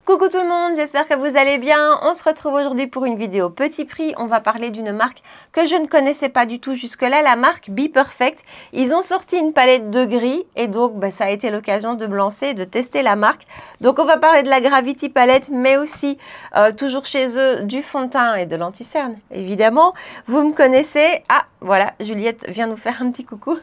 Coucou tout le monde, j'espère que vous allez bien. On se retrouve aujourd'hui pour une vidéo petit prix. On va parler d'une marque que je ne connaissais pas du tout jusque-là, la marque Be Perfect. Ils ont sorti une palette de gris et donc ça a été l'occasion de me lancer et de tester la marque. Donc on va parler de la Gravity Palette, mais aussi toujours chez eux du fond de teint et de l'anti-cerne, évidemment. Vous me connaissez. Ah voilà, Juliette vient nous faire un petit coucou.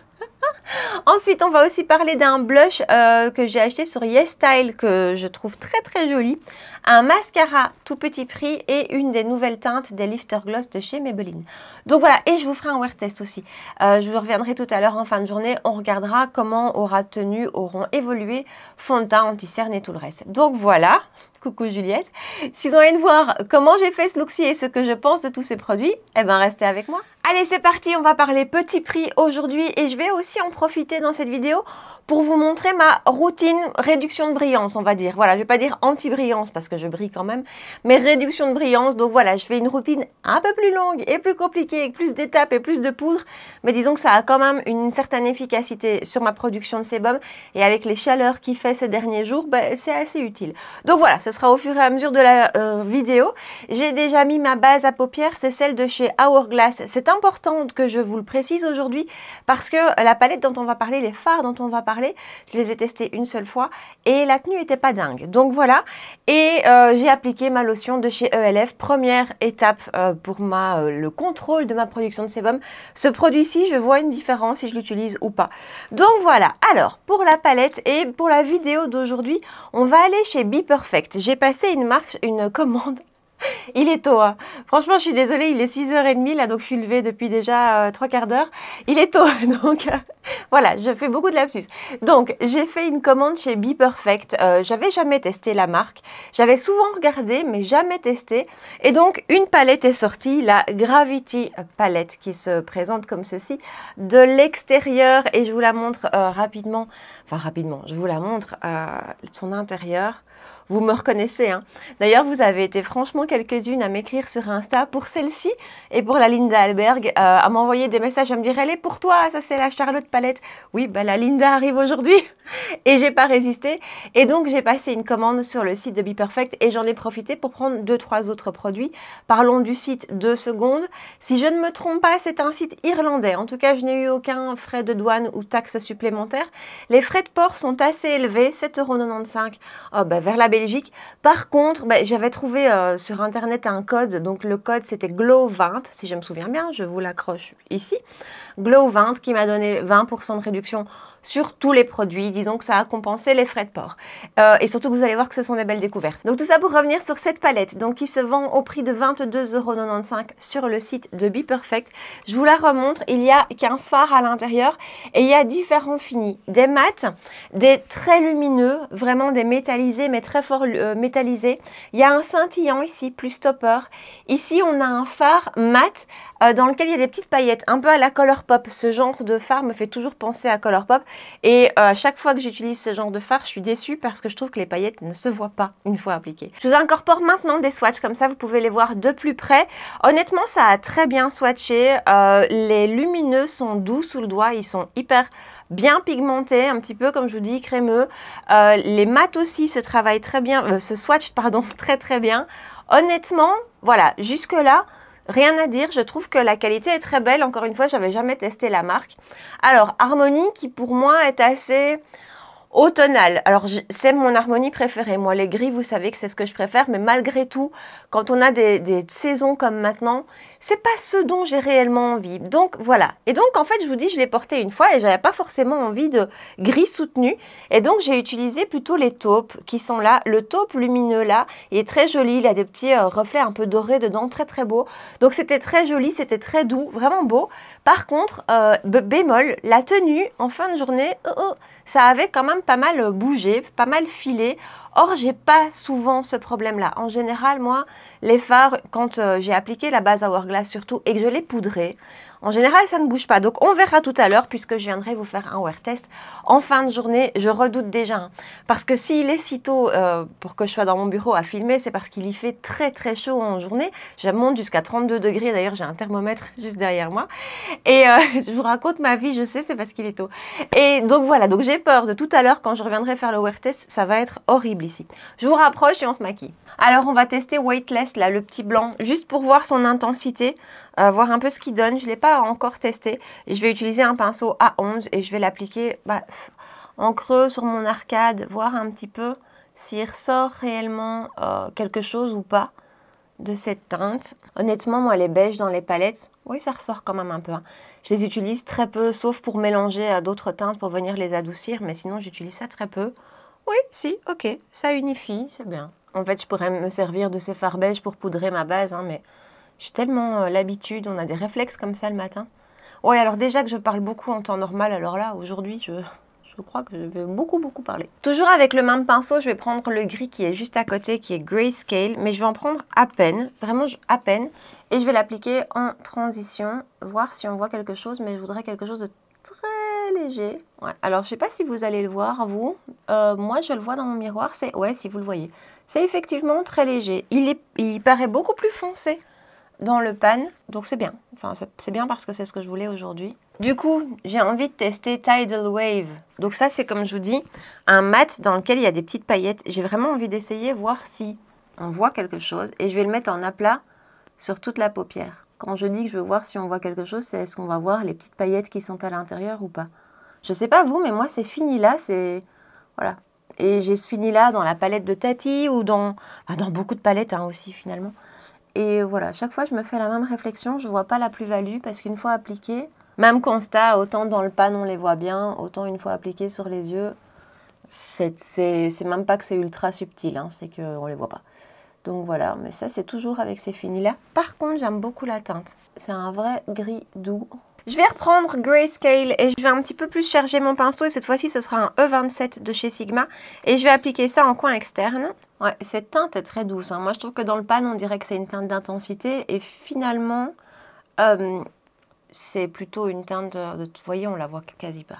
Ensuite, on va aussi parler d'un blush que j'ai acheté sur YesStyle que je trouve très joli. Un mascara tout petit prix et une des nouvelles teintes des Lifter Gloss de chez Maybelline. Donc voilà, et je vous ferai un wear test aussi. Je vous reviendrai tout à l'heure en fin de journée. On regardera comment auront évolué fond de teint, anti-cerne et tout le reste. Donc voilà. Coucou Juliette. Si vous avez envie de voir comment j'ai fait ce look-ci et ce que je pense de tous ces produits, eh ben restez avec moi. Allez, c'est parti, on va parler petit prix aujourd'hui et je vais aussi en profiter dans cette vidéo pour vous montrer ma routine réduction de brillance, on va dire. Voilà, je vais pas dire anti-brillance parce que je brille quand même, mais réduction de brillance. Donc voilà, je fais une routine un peu plus longue et plus compliquée, avec plus d'étapes et plus de poudre, mais disons que ça a quand même une certaine efficacité sur ma production de sébum et avec les chaleurs qu'il fait ces derniers jours, c'est assez utile. Donc voilà, ce sera au fur et à mesure de la vidéo. J'ai déjà mis ma base à paupières, c'est celle de chez Hourglass. C'est important que je vous le précise aujourd'hui parce que la palette dont on va parler, les fards dont on va parler, je les ai testés une seule fois et la tenue était pas dingue. Donc voilà, et j'ai appliqué ma lotion de chez ELF. Première étape pour le contrôle de ma production de sébum. Ce produit-ci, je vois une différence si je l'utilise ou pas. Donc voilà, alors pour la palette et pour la vidéo d'aujourd'hui, on va aller chez Be Perfect. J'ai passé une commande. Il est tôt, hein. Franchement, je suis désolée, il est 6h30 là, donc je suis levée depuis déjà 3/4 d'heure. Il est tôt, donc voilà, je fais beaucoup de lapsus. Donc, j'ai fait une commande chez Be Perfect. J'avais jamais testé la marque. J'avais souvent regardé, mais jamais testé. Et donc, une palette est sortie, la Gravity Palette, qui se présente comme ceci de l'extérieur. Et je vous la montre rapidement. Enfin, rapidement, je vous la montre son intérieur. Vous me reconnaissez, hein. D'ailleurs, vous avez été franchement quelques-unes à m'écrire sur Insta pour celle-ci et pour la Linda Alberg, à m'envoyer des messages, à me dire « Elle est pour toi, ça c'est la Charlotte Palette ». Oui, la Linda arrive aujourd'hui et j'ai pas résisté. Et donc, j'ai passé une commande sur le site de Be Perfect et j'en ai profité pour prendre 2-3 autres produits. Parlons du site 2 secondes. Si je ne me trompe pas, c'est un site irlandais. En tout cas, je n'ai eu aucun frais de douane ou taxes supplémentaires. Les frais de port sont assez élevés, 7,95 €. Vers la Belgique. Par contre, j'avais trouvé sur internet un code, donc le code c'était GLOW20, si je me souviens bien, je vous l'accroche ici, GLOW20 qui m'a donné 20% de réduction sur tous les produits. Disons que ça a compensé les frais de port. Et surtout que vous allez voir que ce sont des belles découvertes. Donc tout ça pour revenir sur cette palette, donc qui se vend au prix de 22,95 € sur le site de Be Perfect. Je vous la remontre, il y a 15 fards à l'intérieur et il y a différents finis. Des mats, des très lumineux, vraiment des métallisés, mais très fort métallisés. Il y a un scintillant ici, plus stopper. Ici, on a un phare mat dans lequel il y a des petites paillettes, un peu à la Colourpop. Ce genre de phare me fait toujours penser à Colourpop. Et à chaque fois que j'utilise ce genre de phare, je suis déçue parce que je trouve que les paillettes ne se voient pas une fois appliquées. Je vous incorpore maintenant des swatchs, comme ça vous pouvez les voir de plus près. Honnêtement, ça a très bien swatché. Les lumineux sont doux sous le doigt, ils sont hyper bien pigmentés, un petit peu comme je vous dis, crémeux. Les mats aussi se travaillent très bien, se swatchent pardon, très bien. Honnêtement, voilà, jusque là, rien à dire, je trouve que la qualité est très belle. Encore une fois, j'avais jamais testé la marque. Alors, Harmonie qui pour moi est assez automnal. Alors, c'est mon harmonie préférée. Moi, les gris, vous savez que c'est ce que je préfère. Mais malgré tout, quand on a des saisons comme maintenant, c'est pas ce dont j'ai réellement envie. Donc, voilà. Et donc, en fait, je vous dis, je l'ai porté une fois et j'avais pas forcément envie de gris soutenu. Et donc, j'ai utilisé plutôt les taupes qui sont là. Le taupe lumineux, là, il est très joli. Il a des petits reflets un peu dorés dedans, très beau. Donc, c'était très joli, c'était très doux, vraiment beau. Par contre, bémol, la tenue, en fin de journée, ça avait quand même pas mal bougé, pas mal filé. Or, j'ai pas souvent ce problème-là. En général, moi, les fards, quand j'ai appliqué la base Hourglass surtout et que je l'ai poudré, en général, ça ne bouge pas. Donc, on verra tout à l'heure puisque je viendrai vous faire un wear test en fin de journée. Je redoute déjà. Hein, parce que s'il est si tôt pour que je sois dans mon bureau à filmer, c'est parce qu'il y fait très chaud en journée. Je monte jusqu'à 32 degrés. D'ailleurs, j'ai un thermomètre juste derrière moi. Et je vous raconte ma vie, je sais, c'est parce qu'il est tôt. Et donc, voilà. Donc, j'ai peur de tout à l'heure, quand je reviendrai faire le wear test, ça va être horrible. ici. Je vous rapproche et on se maquille. Alors, on va tester Weightless, là, le petit blanc, juste pour voir son intensité, voir un peu ce qu'il donne. Je ne l'ai pas encore testé. Et je vais utiliser un pinceau A11 et je vais l'appliquer en creux sur mon arcade, voir un petit peu s'il ressort réellement quelque chose ou pas de cette teinte. Honnêtement, moi, les beiges dans les palettes, oui, ça ressort quand même un peu. Hein. Je les utilise très peu, sauf pour mélanger à d'autres teintes pour venir les adoucir, mais sinon, j'utilise ça très peu. Oui, si, ok, ça unifie, c'est bien. En fait, je pourrais me servir de ces fards beiges pour poudrer ma base, hein, mais j'ai tellement l'habitude, on a des réflexes comme ça le matin. Oui, alors déjà que je parle beaucoup en temps normal, alors là, aujourd'hui, je crois que je vais beaucoup parler. Toujours avec le même pinceau, je vais prendre le gris qui est juste à côté, qui est Grayscale, mais je vais en prendre à peine, vraiment à peine, et je vais l'appliquer en transition, voir si on voit quelque chose, mais je voudrais quelque chose de très léger. Ouais. Alors, je ne sais pas si vous allez le voir, vous. Moi, je le vois dans mon miroir, ouais, si vous le voyez. C'est effectivement très léger. Il paraît beaucoup plus foncé dans le pan, donc c'est bien. Enfin, c'est bien parce que c'est ce que je voulais aujourd'hui. Du coup, j'ai envie de tester Tidal Wave. Donc ça, c'est comme je vous dis, un mat dans lequel il y a des petites paillettes. J'ai vraiment envie d'essayer, voir si on voit quelque chose. Et je vais le mettre en aplat sur toute la paupière. Quand je dis que je veux voir si on voit quelque chose, c'est est-ce qu'on va voir les petites paillettes qui sont à l'intérieur ou pas. Je sais pas vous, mais moi, c'est fini là, c'est... Voilà. Et j'ai ce fini là dans la palette de Tati ou dans beaucoup de palettes hein, aussi finalement. Et voilà, chaque fois, je me fais la même réflexion. Je ne vois pas la plus-value parce qu'une fois appliqué, même constat, autant dans le pan, on les voit bien, autant une fois appliqué sur les yeux, c'est même pas que c'est ultra subtil, hein, c'est qu'on ne les voit pas. Donc voilà, mais ça, c'est toujours avec ces finis-là. Par contre, j'aime beaucoup la teinte. C'est un vrai gris doux. Je vais reprendre Grayscale et je vais un petit peu plus charger mon pinceau. Et cette fois-ci, ce sera un E27 de chez Sigma. Et je vais appliquer ça en coin externe. Ouais, cette teinte est très douce. Hein. Moi, je trouve que dans le pan, on dirait que c'est une teinte d'intensité. Et finalement, c'est plutôt une teinte de... Vous voyez, on la voit quasi pas.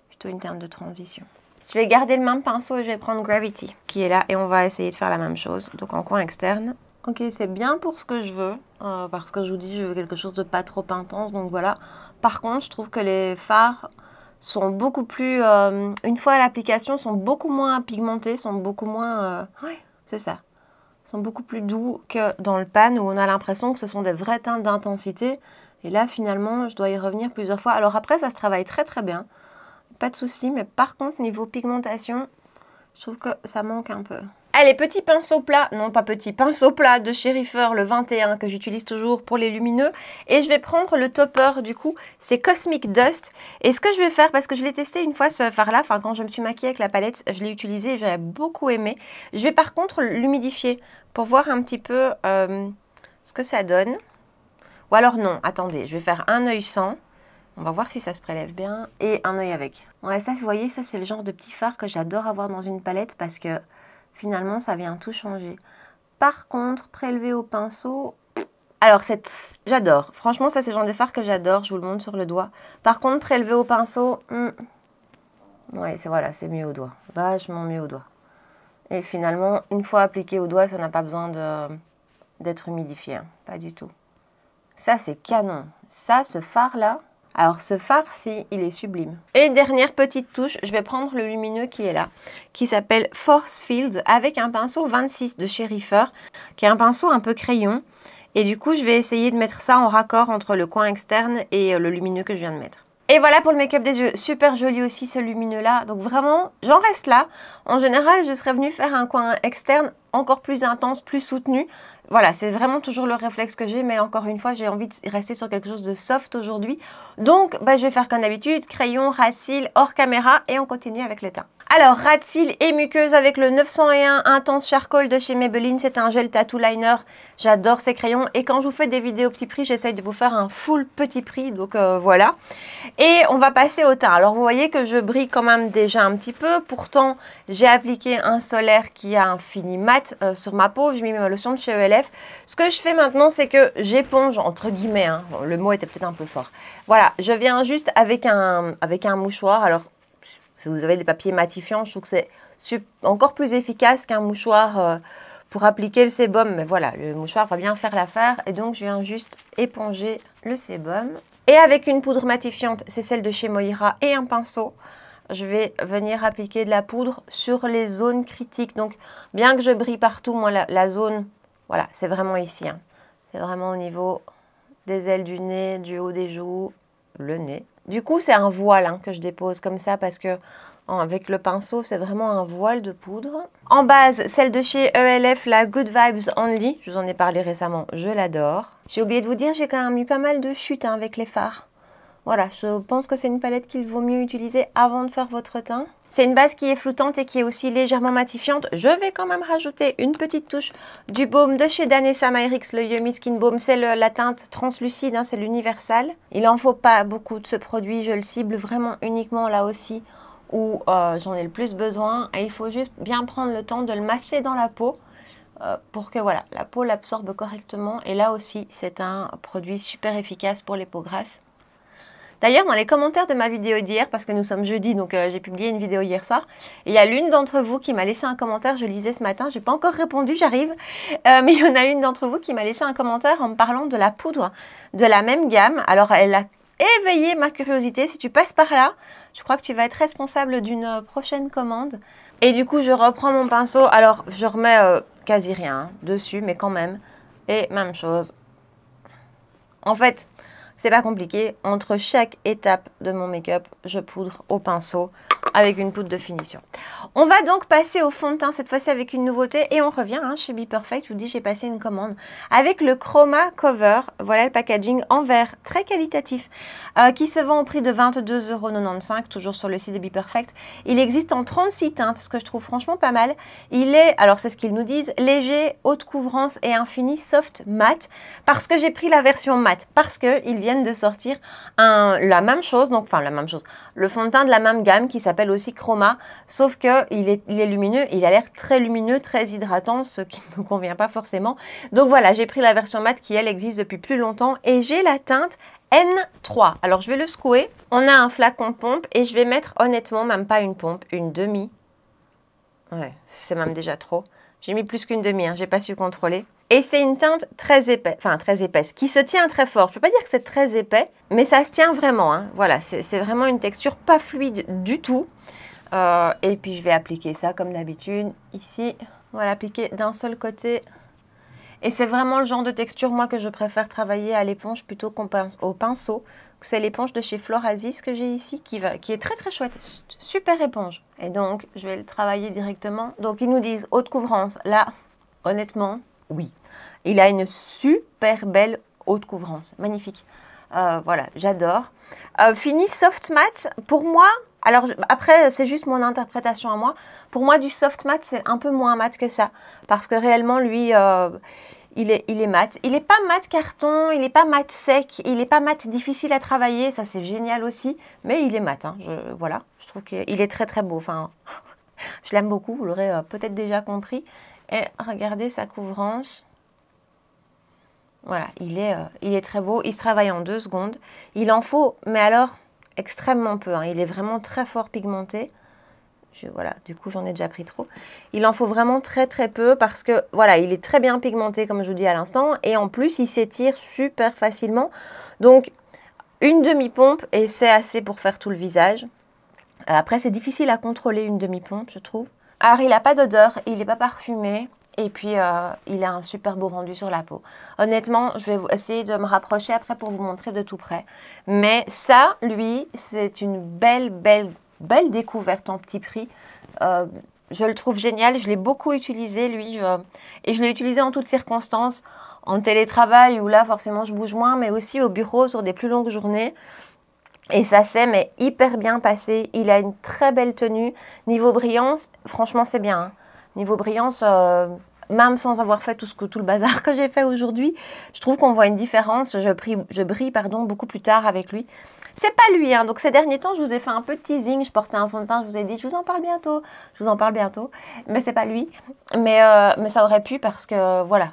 Plutôt une teinte de transition. Je vais garder le même pinceau et je vais prendre Gravity qui est là. Et on va essayer de faire la même chose. Donc en coin externe. Ok, c'est bien pour ce que je veux. Parce que je vous dis, je veux quelque chose de pas trop intense. Donc voilà. Par contre, je trouve que les fards sont beaucoup plus, une fois à l'application, sont beaucoup moins pigmentés, sont beaucoup moins, ouais, c'est ça, sont beaucoup plus doux que dans le pan où on a l'impression que ce sont des vraies teintes d'intensité. Et là, finalement, je dois y revenir plusieurs fois. Alors après, ça se travaille très bien, pas de souci. Mais par contre, niveau pigmentation, je trouve que ça manque un peu. Allez, petit pinceau plat, non pas petit, pinceau plat de chez Reifer, le 21 que j'utilise toujours pour les lumineux. Et je vais prendre le topper du coup, c'est Cosmic Dust. Et ce que je vais faire, parce que je l'ai testé une fois ce fard là, enfin quand je me suis maquillée avec la palette, je l'ai utilisé et j'avais beaucoup aimé. Je vais par contre l'humidifier pour voir un petit peu ce que ça donne. Ou alors non, attendez, je vais faire un œil sans. On va voir si ça se prélève bien. Et un œil avec. Ouais, ça, vous voyez, ça c'est le genre de petit fard que j'adore avoir dans une palette parce que... Finalement, ça vient tout changer. Par contre, prélever au pinceau... Alors, j'adore. Franchement, ça, c'est le genre de fard que j'adore. Je vous le montre sur le doigt. Par contre, prélever au pinceau... Ouais, voilà, c'est mieux au doigt. Vachement mieux au doigt. Et finalement, une fois appliqué au doigt, ça n'a pas besoin d'être humidifié. Hein. Pas du tout. Ça, c'est canon. Ça, ce fard-là... Alors ce fard-ci, il est sublime. Et dernière petite touche, je vais prendre le lumineux qui est là, qui s'appelle Force Fields, avec un pinceau 26 de chez Reifer, qui est un pinceau un peu crayon. Et du coup, je vais essayer de mettre ça en raccord entre le coin externe et le lumineux que je viens de mettre. Et voilà pour le make-up des yeux. Super joli aussi ce lumineux-là. Donc vraiment, j'en reste là. En général, je serais venue faire un coin externe encore plus intense, plus soutenu. Voilà, c'est vraiment toujours le réflexe que j'ai, mais encore une fois, j'ai envie de rester sur quelque chose de soft aujourd'hui. Donc, je vais faire comme d'habitude, crayon, ras de cils, hors caméra, et on continue avec le teint. Alors, ras de cils et muqueuse avec le 901 Intense Charcoal de chez Maybelline. C'est un gel tattoo liner. J'adore ces crayons. Et quand je vous fais des vidéos petit prix, j'essaye de vous faire un full petit prix. Donc, voilà. Et on va passer au teint. Alors, vous voyez que je brille quand même déjà un petit peu. Pourtant, j'ai appliqué un solaire qui a un fini mat sur ma peau. J'ai mis ma lotion de chez ELF. Ce que je fais maintenant, c'est que j'éponge, entre guillemets. Hein. Bon, le mot était peut-être un peu fort. Voilà, je viens juste avec un mouchoir. Alors, si vous avez des papiers matifiants, je trouve que c'est encore plus efficace qu'un mouchoir pour appliquer le sébum. Mais voilà, le mouchoir va bien faire l'affaire. Et donc, je viens juste éponger le sébum. Et avec une poudre matifiante, c'est celle de chez Moira et un pinceau. je vais venir appliquer de la poudre sur les zones critiques. Donc, bien que je brille partout, moi, la zone, voilà, c'est vraiment ici. Hein. C'est vraiment au niveau des ailes du nez, du haut des joues, le nez. Du coup, c'est un voile hein, que je dépose comme ça parce que avec le pinceau, c'est vraiment un voile de poudre. En base, celle de chez ELF, la Good Vibes Only. Je vous en ai parlé récemment, je l'adore. J'ai oublié de vous dire, j'ai quand même eu pas mal de chutes hein, avec les fards. Voilà, je pense que c'est une palette qu'il vaut mieux utiliser avant de faire votre teint. C'est une base qui est floutante et qui est aussi légèrement matifiante. Je vais quand même rajouter une petite touche du baume de chez Danessa Myrix, le Yummy Skin Balm. C'est la teinte translucide, hein, c'est l'universal. Il n'en faut pas beaucoup de ce produit, je le cible vraiment uniquement là aussi où j'en ai le plus besoin. Et il faut juste bien prendre le temps de le masser dans la peau pour que voilà, la peau l'absorbe correctement. Et là aussi, c'est un produit super efficace pour les peaux grasses. D'ailleurs, dans les commentaires de ma vidéo d'hier, parce que nous sommes jeudi, donc j'ai publié une vidéo hier soir, il y a l'une d'entre vous qui m'a laissé un commentaire, je lisais ce matin, j'ai pas encore répondu, j'arrive, mais il y en a une d'entre vous qui m'a laissé un commentaire en me parlant de la poudre de la même gamme. Alors, elle a éveillé ma curiosité. Si tu passes par là, je crois que tu vas être responsable d'une prochaine commande. Et du coup, je reprends mon pinceau. Alors, je remets quasi rien dessus, mais quand même. Et même chose. En fait, c'est pas compliqué. Entre chaque étape de mon make-up, je poudre au pinceau avec une poudre de finition. On va donc passer au fond de teint cette fois-ci avec une nouveauté et on revient hein, chez Be Perfect. Je vous dis, j'ai passé une commande avec le Chroma Cover. Voilà le packaging en verre très qualitatif qui se vend au prix de 22,95 €, toujours sur le site de Be Perfect. Il existe en 36 teintes, ce que je trouve franchement pas mal. Il est, alors c'est ce qu'ils nous disent, léger, haute couvrance et infini soft matte. Parce que j'ai pris la version matte, parce qu'ils viennent de sortir la même chose, donc enfin la même chose, le fond de teint de la même gamme qui s'appelle aussi Chroma, sauf que il est lumineux, il a l'air très lumineux, très hydratant, ce qui ne me convient pas forcément. Donc voilà, j'ai pris la version matte qui elle existe depuis plus longtemps et j'ai la teinte N3. Alors je vais le secouer, on a un flacon pompe et je vais mettre honnêtement même pas une pompe, une demi. Ouais, c'est même déjà trop. J'ai mis plus qu'une demi, hein, j'ai pas su contrôler. Et c'est une teinte très épaisse, qui se tient très fort. Je ne peux pas dire que c'est très épais, mais ça se tient vraiment. Hein. Voilà, c'est vraiment une texture pas fluide du tout. Et puis je vais appliquer ça comme d'habitude. Ici, voilà, appliquer d'un seul côté. Et c'est vraiment le genre de texture, moi, que je préfère travailler à l'éponge plutôt qu'au pinceau. C'est l'éponge de chez Florasis que j'ai ici, qui est très très chouette. Super éponge. Et donc, je vais le travailler directement. Donc, ils nous disent haute couvrance. Là, honnêtement, oui. Il a une super belle haute couvrance. Magnifique. Voilà, j'adore. Fini soft matte, pour moi... Alors, après, c'est juste mon interprétation à moi. Pour moi, du soft matte, c'est un peu moins mat que ça. Parce que réellement, lui... il est mat. Il n'est pas mat carton, il n'est pas mat sec, il n'est pas mat difficile à travailler. Ça, c'est génial aussi. Mais il est mat. Hein. Voilà, je trouve qu'il est très, très beau. Enfin, je l'aime beaucoup, vous l'aurez peut-être déjà compris. Et regardez sa couvrance. Voilà, il est très beau. Il se travaille en 2 secondes. Il en faut, mais alors, extrêmement peu. Hein. Il est vraiment très fort pigmenté. Voilà, du coup, j'en ai déjà pris trop. Il en faut vraiment très très peu parce que, voilà, il est très bien pigmenté, comme je vous dis à l'instant. Et en plus, il s'étire super facilement. Donc, une demi-pompe et c'est assez pour faire tout le visage. Après, c'est difficile à contrôler une demi-pompe, je trouve. Alors, il n'a pas d'odeur, il n'est pas parfumé. Et puis, il a un super beau rendu sur la peau. Honnêtement, je vais essayer de me rapprocher après pour vous montrer de tout près. Mais ça, lui, c'est une belle découverte en petit prix. Je le trouve génial. Je l'ai beaucoup utilisé, lui. Et je l'ai utilisé en toutes circonstances. En télétravail, où là, forcément, je bouge moins. Mais aussi au bureau, sur des plus longues journées. Et ça s'est mais hyper bien passé. Il a une très belle tenue. Niveau brillance, franchement, c'est bien. Hein. Niveau brillance, même sans avoir fait tout le bazar que j'ai fait aujourd'hui, je trouve qu'on voit une différence. Je brille beaucoup plus tard avec lui. C'est pas lui, hein. Donc ces derniers temps, je vous ai fait un peu de teasing. Je portais un fond de teint, je vous ai dit, je vous en parle bientôt. Mais c'est pas lui. Mais ça aurait pu parce que, voilà,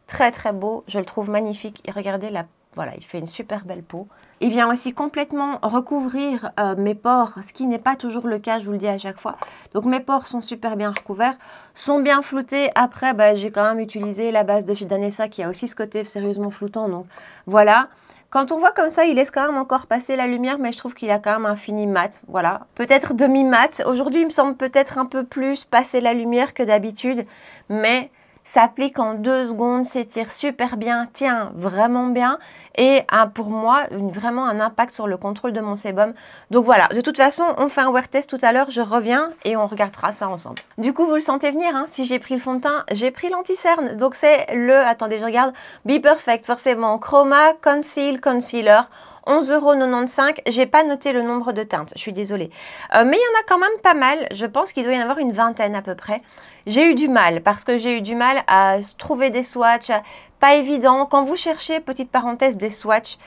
très très beau. Je le trouve magnifique. Et regardez, voilà, il fait une super belle peau. Il vient aussi complètement recouvrir mes pores, ce qui n'est pas toujours le cas, je vous le dis à chaque fois. Donc mes pores sont super bien recouverts, sont bien floutés. Après, j'ai quand même utilisé la base de chez Danessa qui a aussi ce côté sérieusement floutant. Donc voilà, Quand on voit comme ça, il laisse quand même encore passer la lumière, mais je trouve qu'il a quand même un fini mat. Voilà, peut-être demi-mat. Aujourd'hui, il me semble peut-être un peu plus passer la lumière que d'habitude, mais s'applique en 2 secondes, s'étire super bien, tient vraiment bien et a pour moi vraiment un impact sur le contrôle de mon sébum. Donc voilà, de toute façon, on fait un wear test tout à l'heure, je reviens et on regardera ça ensemble. Du coup, vous le sentez venir, hein, si j'ai pris le fond de teint, j'ai pris l'anti-cerne. Donc c'est attendez, je regarde, Be Perfect, forcément, Chroma Conceal Concealer. 11,95 €. J'ai pas noté le nombre de teintes, je suis désolée. Mais il y en a quand même pas mal. Je pense qu'il doit y en avoir une vingtaine à peu près. J'ai eu du mal parce que j'ai eu du mal à trouver des swatchs. Pas évident. Quand vous cherchez, petite parenthèse, des swatchs,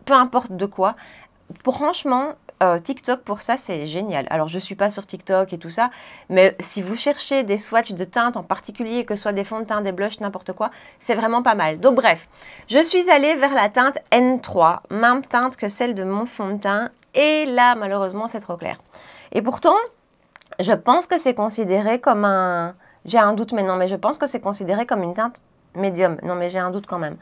peu importe de quoi, franchement, TikTok pour ça c'est génial. Alors je suis pas sur TikTok et tout ça, mais si vous cherchez des swatchs de teintes en particulier, que ce soit des fonds de teint, des blushs, n'importe quoi, c'est vraiment pas mal. Donc bref, je suis allée vers la teinte N3, même teinte que celle de mon fond de teint, et là malheureusement c'est trop clair. Et pourtant, je pense que c'est considéré comme un... J'ai un doute mais non, mais je pense que c'est considéré comme une teinte médium. Non mais j'ai un doute quand même.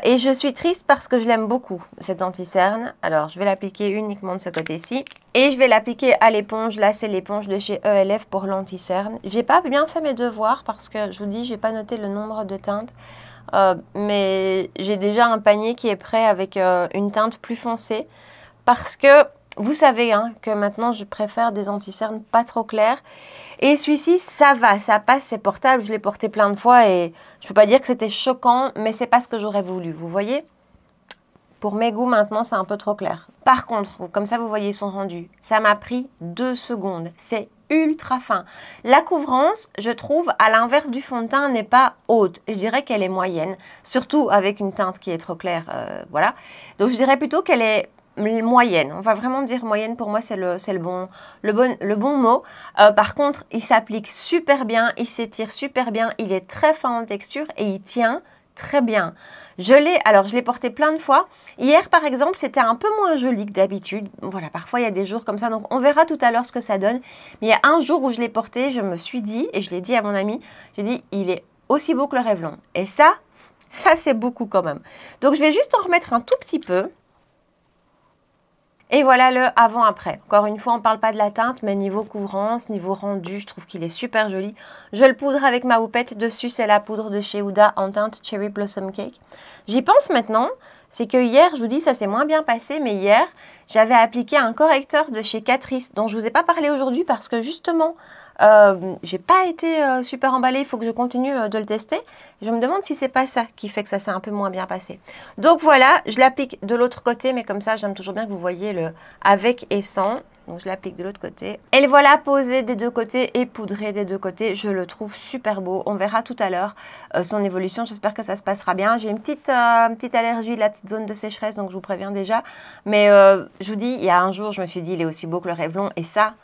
Et je suis triste parce que je l'aime beaucoup, cette anti-cerne. Alors, je vais l'appliquer uniquement de ce côté-ci. Et je vais l'appliquer à l'éponge. Là, c'est l'éponge de chez ELF pour l'anti-cerne. J'ai pas bien fait mes devoirs parce que, je vous dis, j'ai pas noté le nombre de teintes. Mais j'ai déjà un panier qui est prêt avec une teinte plus foncée. Parce que, vous savez hein, que maintenant, je préfère des anti-cernes pas trop clairs. Et celui-ci, ça va, ça passe, c'est portable. Je l'ai porté plein de fois et je ne peux pas dire que c'était choquant, mais c'est pas ce que j'aurais voulu. Vous voyez? Pour mes goûts, maintenant, c'est un peu trop clair. Par contre, comme ça, vous voyez son rendu. Ça m'a pris 2 secondes. C'est ultra fin. La couvrance, je trouve, à l'inverse du fond de teint, n'est pas haute. Je dirais qu'elle est moyenne, surtout avec une teinte qui est trop claire. Voilà. Donc, je dirais plutôt qu'elle est moyenne, on va vraiment dire moyenne, pour moi c'est le bon mot. Par contre, il s'applique super bien, il s'étire super bien, il est très fin en texture et il tient très bien. Je l'ai porté plein de fois. Hier par exemple, c'était un peu moins joli que d'habitude. Voilà, parfois il y a des jours comme ça, donc on verra tout à l'heure ce que ça donne. Mais il y a un jour où je l'ai porté, je me suis dit, et je l'ai dit à mon ami, j'ai dit, il est aussi beau que le Revlon. Et ça c'est beaucoup quand même. Donc je vais juste en remettre un tout petit peu. Et voilà le avant-après. Encore une fois, on ne parle pas de la teinte, mais niveau couvrance, niveau rendu, je trouve qu'il est super joli. Je le poudre avec ma houppette. Dessus, c'est la poudre de chez Huda en teinte Cherry Blossom Cake. J'y pense maintenant, c'est que hier, je vous dis, ça s'est moins bien passé, mais hier, j'avais appliqué un correcteur de chez Catrice, dont je ne vous ai pas parlé aujourd'hui parce que justement, j'ai pas été super emballée, il faut que je continue de le tester. Je me demande si c'est pas ça qui fait que ça s'est un peu moins bien passé. Donc voilà, je l'applique de l'autre côté, mais comme ça, j'aime toujours bien que vous voyez le avec et sans. Donc je l'applique de l'autre côté. Et le voilà posé des deux côtés et poudré des deux côtés. Je le trouve super beau. On verra tout à l'heure son évolution. J'espère que ça se passera bien. J'ai une petite allergie, la petite zone de sécheresse, donc je vous préviens déjà. Mais je vous dis, il y a un jour, je me suis dit, il est aussi beau que le Revlon. Et ça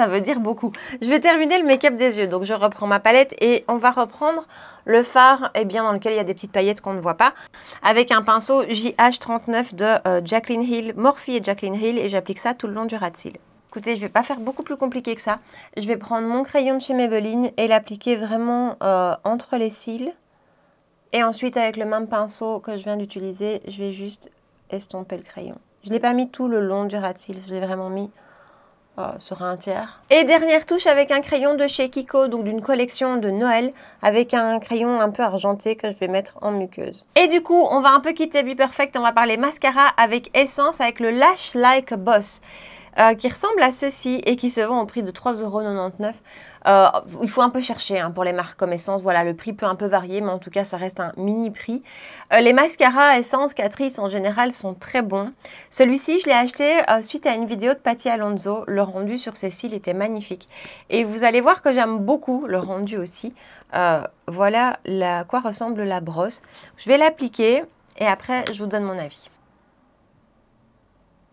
veut dire beaucoup. Je vais terminer le make-up des yeux. Donc je reprends ma palette et on va reprendre le fard dans lequel il y a des petites paillettes qu'on ne voit pas. Avec un pinceau JH39 de Jaclyn Hill, Morphe et Jaclyn Hill. Et j'applique ça tout le long du ras de cils. Écoutez, je ne vais pas faire beaucoup plus compliqué que ça. Je vais prendre mon crayon de chez Maybelline et l'appliquer vraiment entre les cils. Et ensuite, avec le même pinceau que je viens d'utiliser, je vais juste estomper le crayon. Je ne l'ai pas mis tout le long du ras de cils. Je l'ai vraiment mis sur un tiers. Et dernière touche avec un crayon de chez Kiko, donc d'une collection de Noël, avec un crayon un peu argenté que je vais mettre en muqueuse. Et du coup, on va un peu quitter Be Perfect, on va parler mascara avec Essence, avec le Lash Like a Boss. Qui ressemble à ceci et qui se vend au prix de 3,99 €. Il faut un peu chercher pour les marques comme Essence. Voilà, le prix peut un peu varier, mais en tout cas, ça reste un mini prix. Les mascaras Essence, Catrice en général sont très bons. Celui-ci, je l'ai acheté suite à une vidéo de Patty Alonso. Le rendu sur ses cils était magnifique. Et vous allez voir que j'aime beaucoup le rendu aussi. Voilà à quoi ressemble la brosse. Je vais l'appliquer et après, je vous donne mon avis.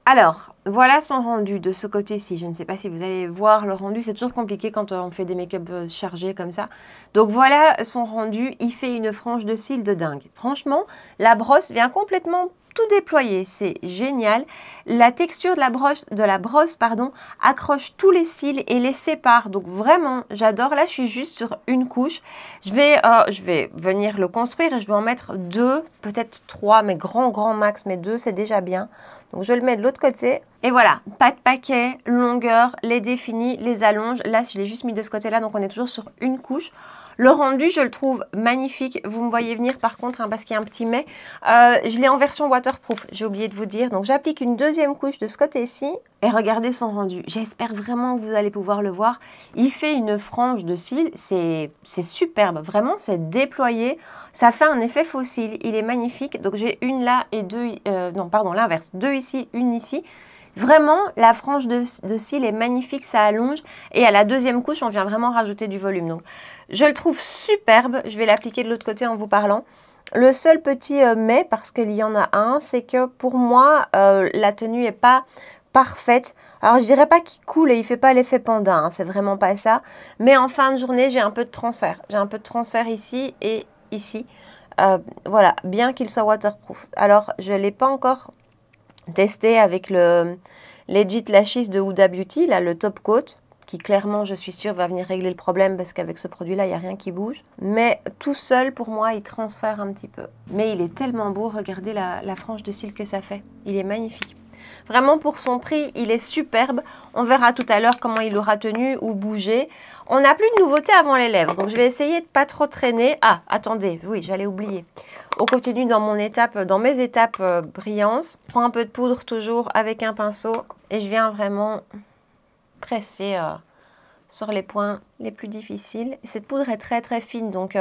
Alors, voilà son rendu de ce côté-ci. Je ne sais pas si vous allez voir le rendu. C'est toujours compliqué quand on fait des make-up chargés comme ça. Donc voilà son rendu. Il fait une frange de cils de dingue. Franchement, la brosse vient complètement tout déployé, c'est génial. La texture de la brosse, accroche tous les cils et les sépare. Donc vraiment, j'adore. Là, je suis juste sur une couche. Je vais venir le construire et je vais en mettre 2, peut-être 3, mais grand max, mais 2, c'est déjà bien. Donc, je le mets de l'autre côté. Et voilà, pas de paquet, longueur, les définis, les allonges. Là, je l'ai juste mis de ce côté-là, donc on est toujours sur une couche. Le rendu, je le trouve magnifique. Vous me voyez venir par contre, parce qu'il y a un petit mais. Je l'ai en version waterproof, j'ai oublié de vous dire. Donc, j'applique une deuxième couche de ce côté-ci. Et regardez son rendu. J'espère vraiment que vous allez pouvoir le voir. Il fait une frange de cils. C'est superbe. Vraiment, c'est déployé. Ça fait un effet faux cils. Il est magnifique. Donc, j'ai une là et deux... non, pardon, l'inverse. 2 ici, une ici. Vraiment, la frange de cils est magnifique, ça allonge. Et à la deuxième couche, on vient vraiment rajouter du volume. Donc, je le trouve superbe. Je vais l'appliquer de l'autre côté en vous parlant. Le seul petit mais, parce qu'il y en a un, c'est que pour moi, la tenue n'est pas parfaite. Alors, je dirais pas qu'il coule et il fait pas l'effet panda, hein, c'est vraiment pas ça. Mais en fin de journée, j'ai un peu de transfert. J'ai un peu de transfert ici et ici. Voilà, bien qu'il soit waterproof. Alors, je ne l'ai pas encore testé avec le Legit Lashes de Huda Beauty, là, le top coat, qui clairement, je suis sûre, va venir régler le problème parce qu'avec ce produit-là, il n'y a rien qui bouge. Mais tout seul, pour moi, il transfère un petit peu. Mais il est tellement beau, regardez la frange de cils que ça fait. Il est magnifique. Vraiment, pour son prix, il est superbe. On verra tout à l'heure comment il aura tenu ou bougé. On n'a plus de nouveautés avant les lèvres, donc je vais essayer de pas trop traîner. Ah, attendez, oui, j'allais oublier. On continue dans mes étapes brillance. Je prends un peu de poudre toujours avec un pinceau et je viens vraiment presser sur les points les plus difficiles. Cette poudre est très fine, donc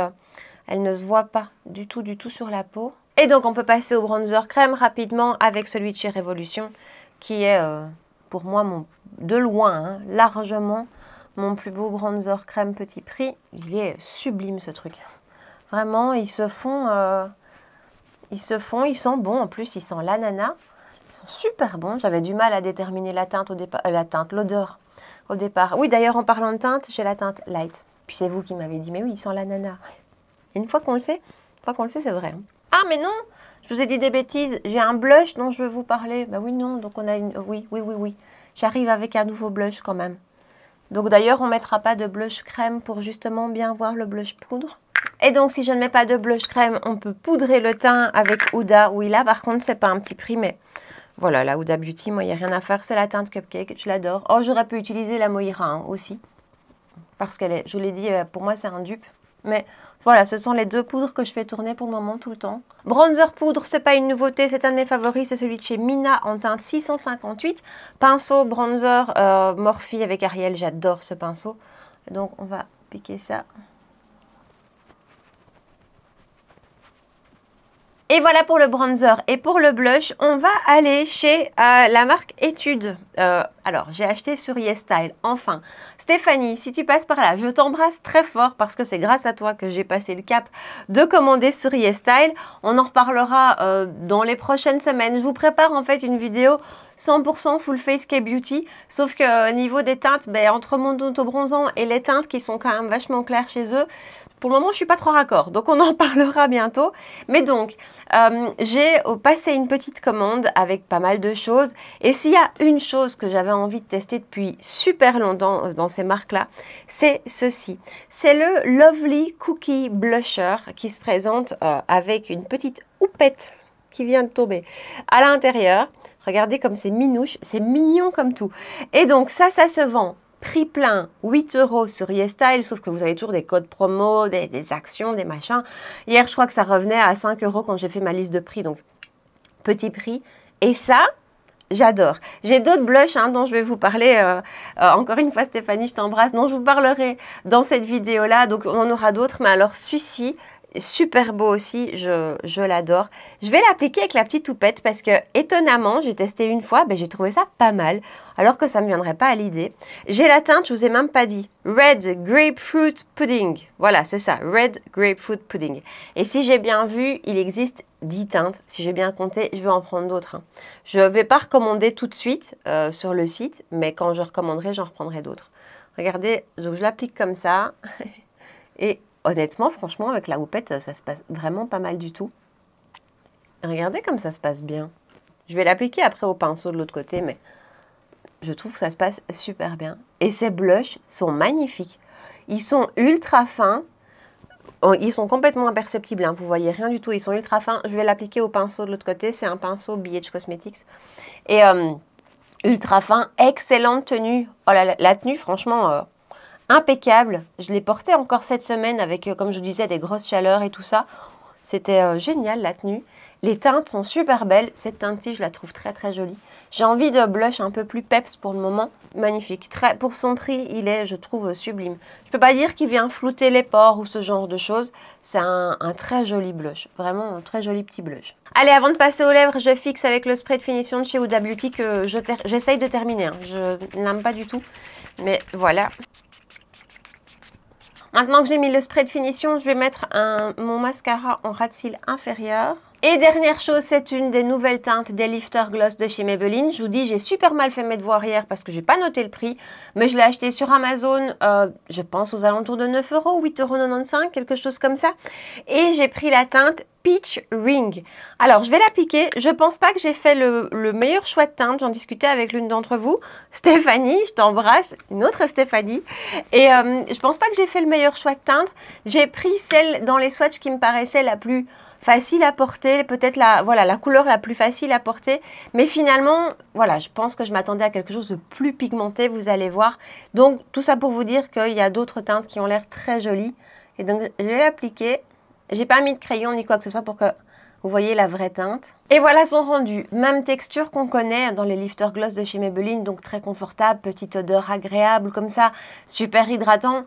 elle ne se voit pas du tout sur la peau. Et donc, on peut passer au bronzer crème rapidement avec celui de chez Révolution, qui est pour moi, de loin, hein, largement, mon plus beau bronzer crème petit prix. Il est sublime, ce truc. Vraiment, ils se font, ils sont bons. En plus, ils sentent l'ananas. Ils sont super bons. J'avais du mal à déterminer la teinte au départ, l'odeur au départ. Oui, d'ailleurs, en parlant de teinte, j'ai la teinte light. Puis c'est vous qui m'avez dit, mais oui, ils sentent l'ananas. Et une fois qu'on le sait, c'est vrai. Hein. Ah, mais non, je vous ai dit des bêtises. J'ai un blush dont je veux vous parler. Ben oui, non, donc on a une... Oui. J'arrive avec un nouveau blush quand même. Donc d'ailleurs, on ne mettra pas de blush crème pour justement bien voir le blush poudre. Et donc, si je ne mets pas de blush crème, on peut poudrer le teint avec Huda. Oui, là, par contre, c'est pas un petit prix, mais... Voilà, la Huda Beauty, moi, il n'y a rien à faire. C'est la teinte Cupcake, je l'adore. Oh, j'aurais pu utiliser la Moira hein, aussi. Parce qu'elle est, je l'ai dit, pour moi, c'est un dupe. Mais voilà, ce sont les deux poudres que je fais tourner pour le moment tout le temps. Bronzer poudre, c'est pas une nouveauté, c'est un de mes favoris, c'est celui de chez Mina en teinte 658. Pinceau bronzer Morphe avec Ariel, j'adore ce pinceau. Donc on va piquer ça. Et voilà pour le bronzer. Et pour le blush, on va aller chez la marque Etude. Alors, j'ai acheté sur YesStyle. Enfin, Stéphanie, si tu passes par là, je t'embrasse très fort parce que c'est grâce à toi que j'ai passé le cap de commander sur YesStyle. On en reparlera dans les prochaines semaines. Je vous prépare en fait une vidéo 100% full face K-Beauty. Sauf que niveau des teintes, entre mon auto-bronzant et les teintes qui sont quand même vachement claires chez eux, pour le moment, je suis pas trop raccord, donc on en parlera bientôt. Mais donc, j'ai passé une petite commande avec pas mal de choses. Et s'il y a une chose que j'avais envie de tester depuis super longtemps dans ces marques-là, c'est ceci. C'est le Lovely Cookie Blusher qui se présente avec une petite houppette qui vient de tomber à l'intérieur. Regardez comme c'est minouche, c'est mignon comme tout. Et donc ça se vend. Prix plein, 8 € sur YesStyle, sauf que vous avez toujours des codes promo, des actions, des machins. Hier, je crois que ça revenait à 5 € quand j'ai fait ma liste de prix, donc petit prix. Et ça, j'adore. J'ai d'autres blushs dont je vais vous parler. Encore une fois, Stéphanie, je t'embrasse, dont je vous parlerai dans cette vidéo-là. Donc, on en aura d'autres, mais alors celui-ci, super beau aussi, je l'adore. Je vais l'appliquer avec la petite houppette parce que étonnamment, j'ai testé une fois, j'ai trouvé ça pas mal, alors que ça ne me viendrait pas à l'idée. J'ai la teinte, je vous ai même pas dit, Red Grapefruit Pudding. Voilà, c'est ça, Red Grapefruit Pudding. Et si j'ai bien vu, il existe 10 teintes. Si j'ai bien compté, je vais en prendre d'autres. Je ne vais pas recommander tout de suite sur le site, mais quand je recommanderai, j'en reprendrai d'autres. Regardez, donc je l'applique comme ça et honnêtement, franchement, avec la houppette, ça se passe vraiment pas mal du tout. Regardez comme ça se passe bien. Je vais l'appliquer après au pinceau de l'autre côté, mais je trouve que ça se passe super bien. Et ces blushs sont magnifiques. Ils sont ultra fins. Ils sont complètement imperceptibles, hein. Vous voyez rien du tout. Ils sont ultra fins. Je vais l'appliquer au pinceau de l'autre côté. C'est un pinceau BH Cosmetics. Et ultra fin. Excellente tenue. Oh là, la tenue, franchement, impeccable. Je l'ai portée encore cette semaine avec, comme je disais, des grosses chaleurs et tout ça. C'était génial la tenue. Les teintes sont super belles. Cette teinte-ci, je la trouve très très jolie. J'ai envie de blush un peu plus peps pour le moment. Magnifique. Pour son prix, il est, je trouve, sublime. Je peux pas dire qu'il vient flouter les pores ou ce genre de choses. C'est un très joli blush. Vraiment un très joli petit blush. Allez, avant de passer aux lèvres, je fixe avec le spray de finition de chez Huda Beauty que j'essaye de terminer. Hein. Je ne l'aime pas du tout. Mais voilà. Maintenant que j'ai mis le spray de finition, je vais mettre mon mascara en ras de cils inférieur. Et dernière chose, c'est une des nouvelles teintes des Lifter Gloss de chez Maybelline. Je vous dis, j'ai super mal fait mes devoirs hier parce que j'ai pas noté le prix. Mais je l'ai acheté sur Amazon, je pense aux alentours de 9 €, 8,95 €, quelque chose comme ça. Et j'ai pris la teinte Peach Ring. Alors, je vais l'appliquer. Je pense pas que j'ai fait le meilleur choix de teinte. J'en discutais avec l'une d'entre vous, Stéphanie, je t'embrasse, une autre Stéphanie. Et je pense pas que j'ai fait le meilleur choix de teinte. J'ai pris celle dans les swatchs qui me paraissait la plus facile à porter, peut-être la couleur la plus facile à porter. Mais finalement, voilà, je pense que je m'attendais à quelque chose de plus pigmenté, vous allez voir. Donc, tout ça pour vous dire qu'il y a d'autres teintes qui ont l'air très jolies. Et donc, je vais l'appliquer. J'ai pas mis de crayon ni quoi que ce soit pour que vous voyez la vraie teinte. Et voilà son rendu. Même texture qu'on connaît dans les Lifter Gloss de chez Maybelline. Donc très confortable, petite odeur agréable comme ça, super hydratant.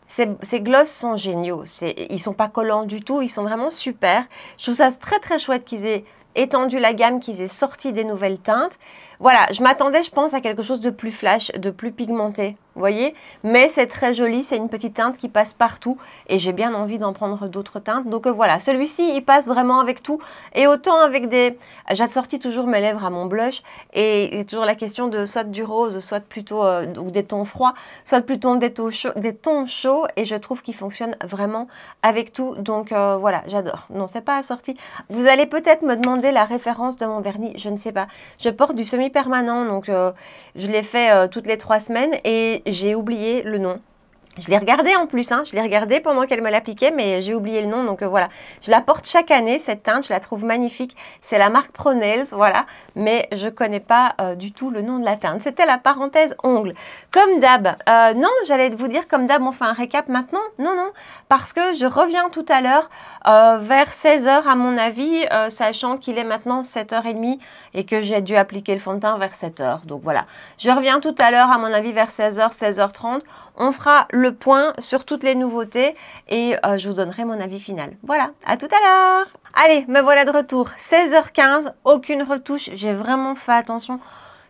Ces gloss sont géniaux. Ils sont pas collants du tout, ils sont vraiment super. Je trouve ça très très chouette qu'ils aient étendu la gamme, qu'ils aient sorti des nouvelles teintes. Voilà, je m'attendais, je pense, à quelque chose de plus flash, de plus pigmenté, vous voyez. Mais c'est très joli, c'est une petite teinte qui passe partout et j'ai bien envie d'en prendre d'autres teintes. Donc voilà, celui-ci, il passe vraiment avec tout. Et autant avec des... J'assortis toujours mes lèvres à mon blush et il y a toujours la question de soit du rose, soit plutôt donc des tons froids, soit plutôt des tons chauds et je trouve qu'il fonctionne vraiment avec tout. Donc voilà, j'adore. Non, c'est pas assorti. Vous allez peut-être me demander la référence de mon vernis, je ne sais pas. Je porte du semi-permanent, donc je l'ai fait toutes les 3 semaines et j'ai oublié le nom. Je l'ai regardé en plus, hein, je l'ai regardé pendant qu'elle me l'appliquait, mais j'ai oublié le nom, donc voilà. Je la porte chaque année, cette teinte, je la trouve magnifique. C'est la marque Pro Nails, voilà, mais je ne connais pas du tout le nom de la teinte. C'était la parenthèse ongles. Comme d'hab, non, j'allais vous dire comme d'hab, on fait un récap maintenant. Non, non, parce que je reviens tout à l'heure vers 16 h à mon avis, sachant qu'il est maintenant 7h30 et que j'ai dû appliquer le fond de teint vers 7 h. Donc voilà, je reviens tout à l'heure à mon avis vers 16 h, 16h30. On fera le point sur toutes les nouveautés et je vous donnerai mon avis final. Voilà, à tout à l'heure. Allez, me voilà de retour, 16h15, aucune retouche. J'ai vraiment fait attention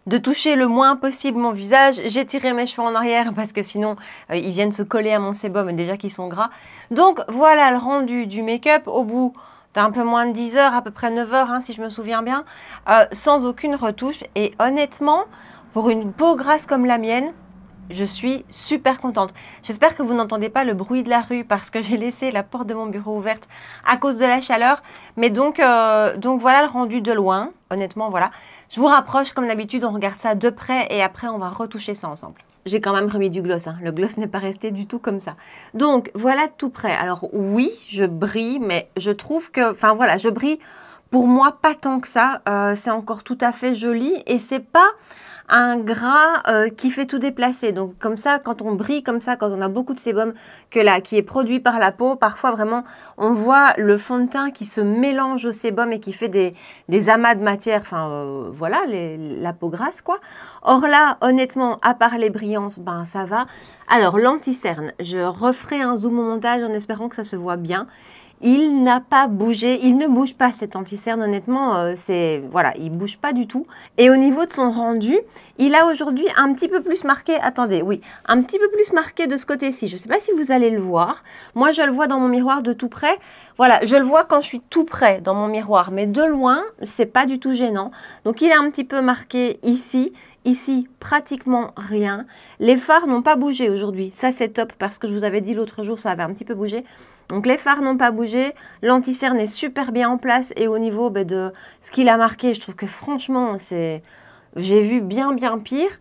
de toucher le moins possible mon visage. J'ai tiré mes cheveux en arrière parce que sinon ils viennent se coller à mon sébum déjà qu'ils sont gras. Donc voilà le rendu du make-up au bout d'un peu moins de 10 heures, à peu près 9 h hein, si je me souviens bien, sans aucune retouche. Et honnêtement, pour une peau grasse comme la mienne, je suis super contente. J'espère que vous n'entendez pas le bruit de la rue parce que j'ai laissé la porte de mon bureau ouverte à cause de la chaleur. Mais donc voilà le rendu de loin. Honnêtement, voilà. Je vous rapproche comme d'habitude, on regarde ça de près et après on va retoucher ça ensemble. J'ai quand même remis du gloss, hein. Le gloss n'est pas resté du tout comme ça. Donc voilà tout près. Alors oui, je brille, mais je trouve que, enfin voilà, je brille pour moi pas tant que ça. C'est encore tout à fait joli et c'est pas un gras qui fait tout déplacer. Donc comme ça, quand on brille comme ça, quand on a beaucoup de sébum qui est produit par la peau, parfois vraiment on voit le fond de teint qui se mélange au sébum et qui fait des amas de matière. Enfin voilà, la peau grasse quoi. Or là, honnêtement, à part les brillances, ben ça va. Alors l'anti-cerne, je referai un zoom au montage en espérant que ça se voit bien. Il n'a pas bougé, il ne bouge pas cet anti-cerne, honnêtement, voilà, il bouge pas du tout. Et au niveau de son rendu, il a aujourd'hui un petit peu plus marqué, attendez, oui, un petit peu plus marqué de ce côté-ci. Je ne sais pas si vous allez le voir. Moi, je le vois dans mon miroir de tout près. Voilà, je le vois quand je suis tout près dans mon miroir, mais de loin, c'est pas du tout gênant. Donc, il est un petit peu marqué ici Ici, pratiquement rien. Les fards n'ont pas bougé aujourd'hui. Ça, c'est top parce que je vous avais dit l'autre jour, ça avait un petit peu bougé. Donc, les fards n'ont pas bougé. L'anti-cerne est super bien en place. Et au niveau de ce qu'il a marqué, je trouve que franchement, c'est... J'ai vu bien pire.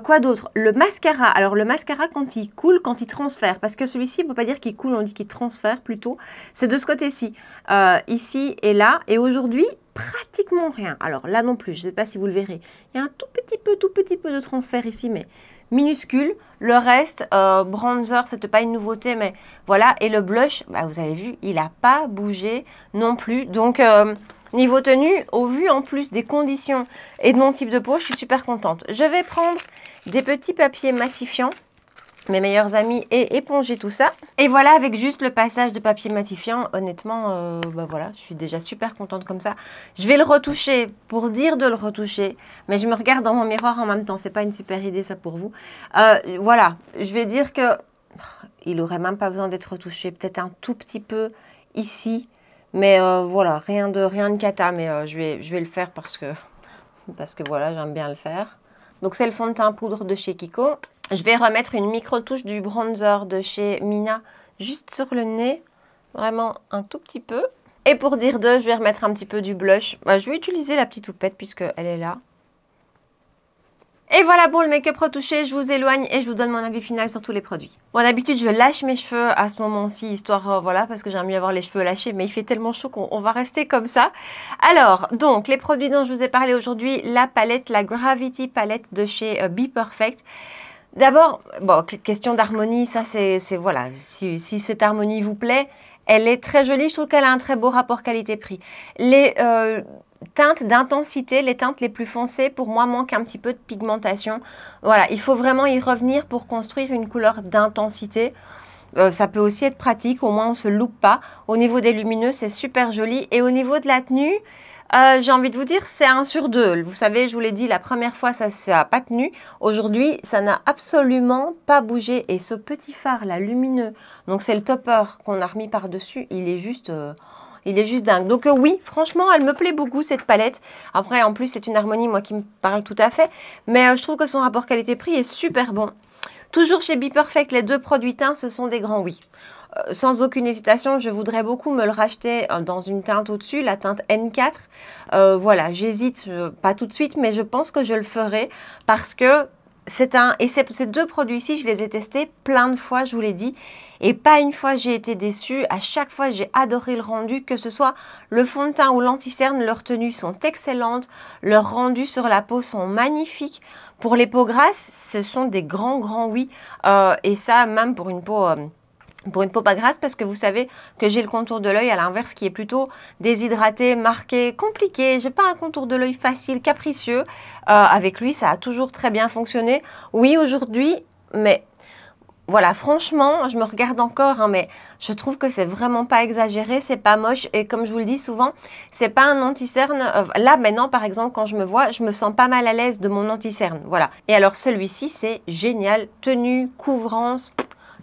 Quoi d'autre? Le mascara. Alors le mascara quand il coule, quand il transfère. Parce que celui-ci, on ne peut pas dire qu'il coule, on dit qu'il transfère plutôt. C'est de ce côté-ci. Ici et là. Et aujourd'hui, pratiquement rien. Alors là non plus, je ne sais pas si vous le verrez. Il y a un tout petit peu de transfert ici, mais minuscule. Le reste, bronzer, c'était pas une nouveauté, mais voilà. Et le blush, bah, vous avez vu, il n'a pas bougé non plus. Donc... niveau tenue, au vu en plus des conditions et de mon type de peau, je suis super contente. Je vais prendre des petits papiers matifiants, mes meilleurs amis, et éponger tout ça. Et voilà, avec juste le passage de papier matifiant, honnêtement, bah voilà, je suis déjà super contente comme ça. Je vais le retoucher pour dire de le retoucher, mais je me regarde dans mon miroir en même temps. C'est pas une super idée ça pour vous. Voilà, je vais dire que il aurait même pas besoin d'être retouché, peut-être un tout petit peu ici. Mais voilà, rien de cata, mais je vais le faire parce que voilà, j'aime bien le faire. Donc c'est le fond de teint poudre de chez Kiko. Je vais remettre une micro-touche du bronzer de chez Mina juste sur le nez, vraiment un tout petit peu. Et pour dire deux, je vais remettre un petit peu du blush. Je vais utiliser la petite houppette puisqu'elle est là. Et voilà pour le make-up retouché, je vous éloigne et je vous donne mon avis final sur tous les produits. Bon, d'habitude, je lâche mes cheveux à ce moment-ci, histoire, voilà, parce que j'aime mieux avoir les cheveux lâchés, mais il fait tellement chaud qu'on va rester comme ça. Alors, donc, les produits dont je vous ai parlé aujourd'hui, la palette, la Gravity palette de chez Be Perfect. D'abord, bon, question d'harmonie, ça c'est voilà, si cette harmonie vous plaît, elle est très jolie, je trouve qu'elle a un très beau rapport qualité-prix. Les teintes d'intensité, les teintes les plus foncées, pour moi, manquent un petit peu de pigmentation. Voilà, il faut vraiment y revenir pour construire une couleur d'intensité. Ça peut aussi être pratique, au moins on ne se loupe pas. Au niveau des lumineux, c'est super joli. Et au niveau de la tenue, j'ai envie de vous dire, c'est 1 sur 2. Vous savez, je vous l'ai dit, la première fois, ça n'a pas tenu. Aujourd'hui, ça n'a absolument pas bougé. Et ce petit phare là, lumineux, donc c'est le topper qu'on a remis par-dessus, il est juste dingue. Donc oui, franchement, elle me plaît beaucoup cette palette. Après, en plus, c'est une harmonie, moi, qui me parle tout à fait. Mais je trouve que son rapport qualité-prix est super bon. Toujours chez Be Perfect, les deux produits teints, ce sont des grands oui. Sans aucune hésitation, je voudrais beaucoup me le racheter dans une teinte au-dessus, la teinte N4. Voilà, j'hésite, pas tout de suite, mais je pense que je le ferai parce que c'est un... Et ces deux produits-ci, je les ai testés plein de fois, je vous l'ai dit. Et pas une fois j'ai été déçue. À chaque fois, j'ai adoré le rendu, que ce soit le fond de teint ou l'anti-cerne, leurs tenues sont excellentes. Leurs rendus sur la peau sont magnifiques. Pour les peaux grasses, ce sont des grands oui. Et ça, même pour une peau... pas grasse, parce que vous savez que j'ai le contour de l'œil à l'inverse qui est plutôt déshydraté, marqué, compliqué. J'ai pas un contour de l'œil facile, capricieux. Avec lui, ça a toujours très bien fonctionné. Oui, aujourd'hui, mais voilà, franchement, je me regarde encore, hein, mais je trouve que c'est vraiment pas exagéré, c'est pas moche. Et comme je vous le dis souvent, c'est pas un anti-cerne. Là, maintenant, par exemple, quand je me vois, je me sens pas mal à l'aise de mon anti-cerne. Voilà. Et alors, celui-ci, c'est génial. Tenue, couvrance...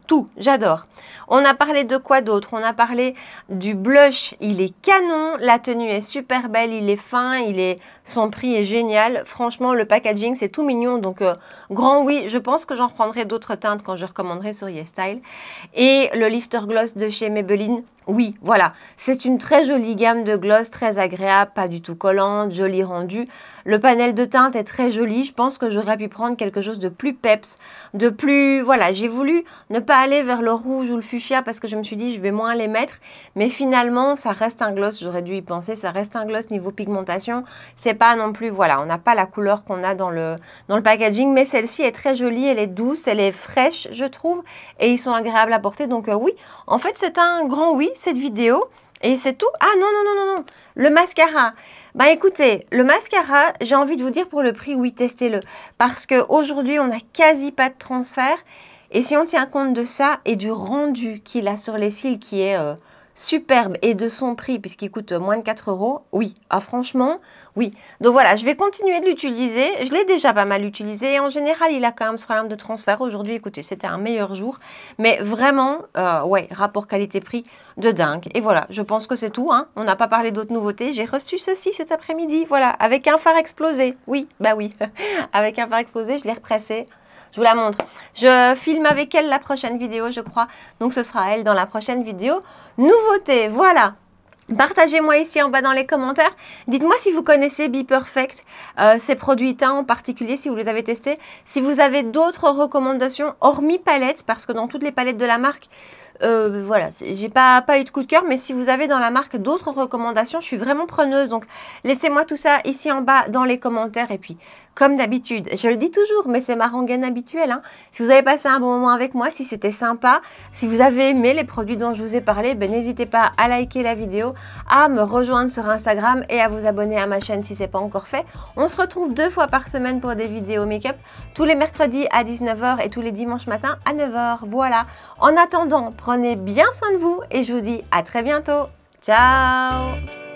Tout, j'adore. On a parlé de quoi d'autre? On a parlé du blush, il est canon, la tenue est super belle, il est fin, son prix est génial. Franchement, le packaging, c'est tout mignon, donc grand oui. Je pense que j'en reprendrai d'autres teintes quand je recommanderai sur YesStyle. Et le Lifter Gloss de chez Maybelline, oui, voilà. C'est une très jolie gamme de gloss, très agréable, pas du tout collante, joli rendu. Le panel de teinte est très joli. Je pense que j'aurais pu prendre quelque chose de plus peps, de plus... Voilà, j'ai voulu ne pas aller vers le rouge ou le fuchsia parce que je me suis dit je vais moins les mettre. Mais finalement, ça reste un gloss, j'aurais dû y penser, ça reste un gloss niveau pigmentation. C'est pas non plus, voilà, on n'a pas la couleur qu'on a dans le packaging. Mais celle-ci est très jolie, elle est douce, elle est fraîche, je trouve. Et ils sont agréables à porter. Donc oui, en fait, c'est un grand oui, cette vidéo. Et c'est tout. Ah non, le mascara. Bah écoutez, le mascara, j'ai envie de vous dire pour le prix, oui, testez-le. Parce qu'aujourd'hui, on n'a quasi pas de transfert. Et si on tient compte de ça et du rendu qu'il a sur les cils qui est superbe et de son prix, puisqu'il coûte moins de 4 €, oui. Ah, franchement, oui. Donc voilà, je vais continuer de l'utiliser. Je l'ai déjà pas mal utilisé. Et en général, il a quand même ce problème de transfert. Aujourd'hui, écoutez, c'était un meilleur jour. Mais vraiment, ouais, rapport qualité-prix de dingue. Et voilà, je pense que c'est tout. Hein. On n'a pas parlé d'autres nouveautés. J'ai reçu ceci cet après-midi, voilà, avec un phare explosé. Oui, bah oui, avec un phare explosé, je l'ai repressé. Je vous la montre. Je filme avec elle la prochaine vidéo, je crois. Donc, ce sera elle dans la prochaine vidéo. Nouveauté, voilà. Partagez-moi ici en bas dans les commentaires. Dites-moi si vous connaissez BePerfect, ces produits teints en particulier, si vous les avez testés. Si vous avez d'autres recommandations, hormis palettes, parce que dans toutes les palettes de la marque, voilà, j'ai pas eu de coup de cœur, mais si vous avez dans la marque d'autres recommandations, je suis vraiment preneuse. Donc, laissez-moi tout ça ici en bas dans les commentaires. Et puis, comme d'habitude, je le dis toujours, mais c'est ma rengaine habituelle. Hein. Si vous avez passé un bon moment avec moi, si c'était sympa, si vous avez aimé les produits dont je vous ai parlé, ben, n'hésitez pas à liker la vidéo, à me rejoindre sur Instagram et à vous abonner à ma chaîne si ce n'est pas encore fait. On se retrouve 2 fois par semaine pour des vidéos make-up, tous les mercredis à 19 h et tous les dimanches matin à 9 h. Voilà. En attendant, prenez bien soin de vous et je vous dis à très bientôt. Ciao!